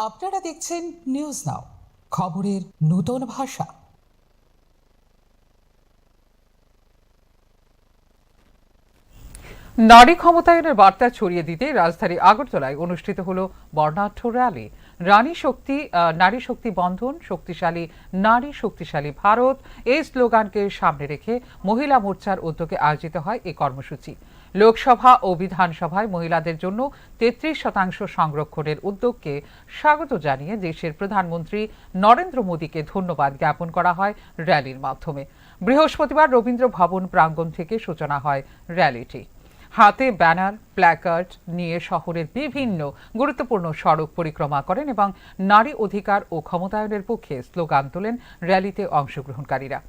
আপনারা দেখছেন news now, খবরের নতুন ভাষা। নারী ক্ষমতায়নের বার্তা ছড়িয়ে দিতে রাজধানী আগরতলায় অনুষ্ঠিত হলো বর্ণাঢ্য র্যালি। নারী শক্তি বন্ধন, শক্তিশালী নারী, শক্তিশালী ভারত এই স্লোগানকে সামনে রেখে মহিলা মোর্চার উদ্যোগে আয়োজিত হয় এই কর্মসূচি। লোকসভা ও বিধানসভায় মহিলাদের জন্য 33% সংরক্ষণের উদ্যোগকে স্বাগত জানিয়ে দেশের প্রধানমন্ত্রী নরেন্দ্র মোদীকে ধন্যবাদ জ্ঞাপন করা হয় র্যালির মাধ্যমে। বৃহস্পতিবার রবীন্দ্র ভবন প্রাঙ্গণ থেকে সূচনা হয় র্যালিটি। হাতে ব্যানার, প্ল্যাকার্ড নিয়ে শহরের বিভিন্ন গুরুত্বপূর্ণ সড়ক পরিক্রমা করেন এবং নারী অধিকার ও ক্ষমতায়নের পক্ষে স্লোগান তোলেন র্যালিতে অংশগ্রহণকারীরা।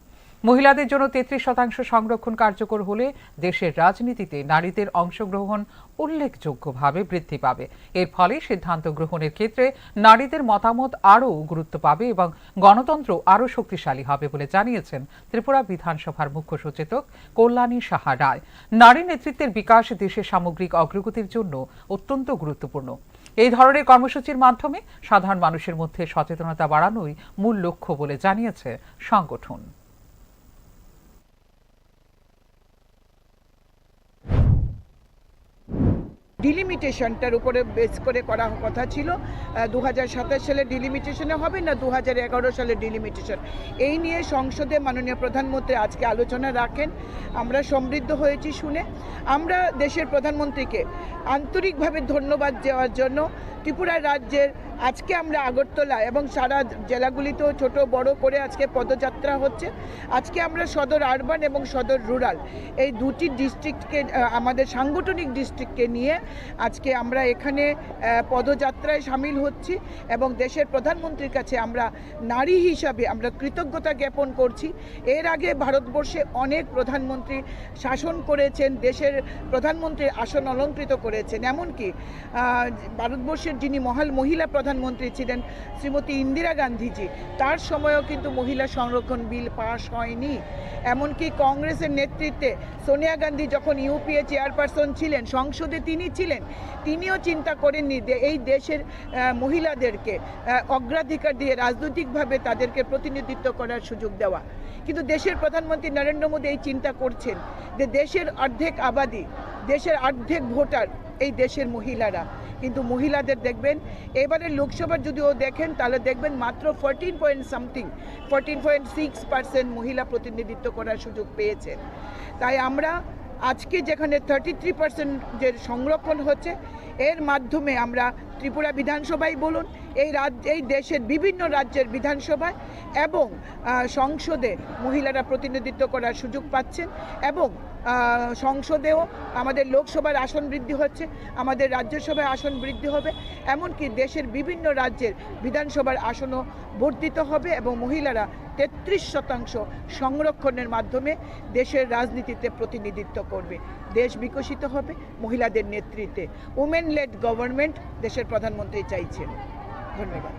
মহিলাদের জন্য 33% সংরক্ষণ কার্যকর হলে দেশের রাজনীতিতে নারীদের অংশগ্রহণ উল্লেখযোগ্যভাবে বৃদ্ধি পাবে। এর ফলে সিদ্ধান্ত গ্রহণের ক্ষেত্রে নারীদের মতামত আরও গুরুত্ব পাবে এবং গণতন্ত্র আরও শক্তিশালী হবে বলে জানিয়েছেন ত্রিপুরা বিধানসভার মুখ্য সচেতক কল্যাণী সাহা রায়। নারী নেতৃত্বের বিকাশ দেশের সামগ্রিক অগ্রগতির জন্য অত্যন্ত গুরুত্বপূর্ণ। এই ধরনের কর্মসূচির মাধ্যমে সাধারণ মানুষের মধ্যে সচেতনতা বাড়ানোই মূল লক্ষ্য বলে জানিয়েছে সংগঠন। ডিলিমিটেশনটার উপরে বেস করে করা কথা ছিল। 2027 সালে ডিলিমিটেশনে হবে না 2011 সালে ডিলিমিটেশন, এই নিয়ে সংসদে মাননীয় প্রধানমন্ত্রী আজকে আলোচনা রাখেন। আমরা সমৃদ্ধ হয়েছি শুনে। আমরা দেশের প্রধানমন্ত্রীকে আন্তরিকভাবে ধন্যবাদ দেওয়ার জন্য ত্রিপুরা রাজ্যের আজকে আমরা আগরতলা এবং সারা জেলাগুলিতেও ছোট বড় করে আজকে পদযাত্রা হচ্ছে। আজকে আমরা সদর আরবান এবং সদর রুরাল এই দুটি ডিস্ট্রিক্টকে, আমাদের সাংগঠনিক ডিস্ট্রিক্টকে নিয়ে আজকে আমরা এখানে পদযাত্রায় সামিল হচ্ছি এবং দেশের প্রধানমন্ত্রীর কাছে আমরা নারী হিসাবে আমরা কৃতজ্ঞতা জ্ঞাপন করছি। এর আগে ভারতবর্ষে অনেক প্রধানমন্ত্রী শাসন করেছেন, দেশের প্রধানমন্ত্রীর আসন অলঙ্কৃত করেছেন। এমনকি ভারতবর্ষের যিনি মহিলা প্রধানমন্ত্রী ছিলেন শ্রীমতী ইন্দিরা গান্ধীজি, তার সময়ও কিন্তু মহিলা সংরক্ষণ বিল পাশ হয়নি। এমনকি কংগ্রেসের নেতৃত্বে সোনিয়া গান্ধী যখন ইউপিএ চেয়ারপারসন ছিলেন, সংসদে তিনি ছিলেন, তিনিও চিন্তা করেননি যে এই দেশের মহিলাদেরকে অগ্রাধিকার দিয়ে রাজনৈতিকভাবে তাদেরকে প্রতিনিধিত্ব করার সুযোগ দেওয়া। কিন্তু দেশের প্রধানমন্ত্রী নরেন্দ্র মোদী এই চিন্তা করছেন যে দেশের অর্ধেক আবাদি, দেশের অর্ধেক ভোটার এই দেশের মহিলারা। কিন্তু মহিলাদের দেখবেন এবারে লোকসভার যদিও দেখেন তাহলে দেখবেন মাত্র 14.6% মহিলা প্রতিনিধিত্ব করার সুযোগ পেয়েছেন। তাই আমরা আজকে যেখানে 33% যে সংরক্ষণ হচ্ছে, এর মাধ্যমে আমরা ত্রিপুরা বিধানসভায় বলুন, এই দেশের বিভিন্ন রাজ্যের বিধানসভায় এবং সংসদে মহিলারা প্রতিনিধিত্ব করার সুযোগ পাচ্ছেন এবং সংসদেও আমাদের লোকসভার আসন বৃদ্ধি হচ্ছে, আমাদের রাজ্যসভায় আসন বৃদ্ধি হবে, এমনকি দেশের বিভিন্ন রাজ্যের বিধানসভার আসনও বর্ধিত হবে এবং মহিলারা 33% সংরক্ষণের মাধ্যমে দেশের রাজনীতিতে প্রতিনিধিত্ব করবে। দেশ বিকশিত হবে মহিলাদের নেতৃত্বে। উমেন লেড গভর্নমেন্ট দেশের প্রধানমন্ত্রী চাইছেন। ধন্যবাদ।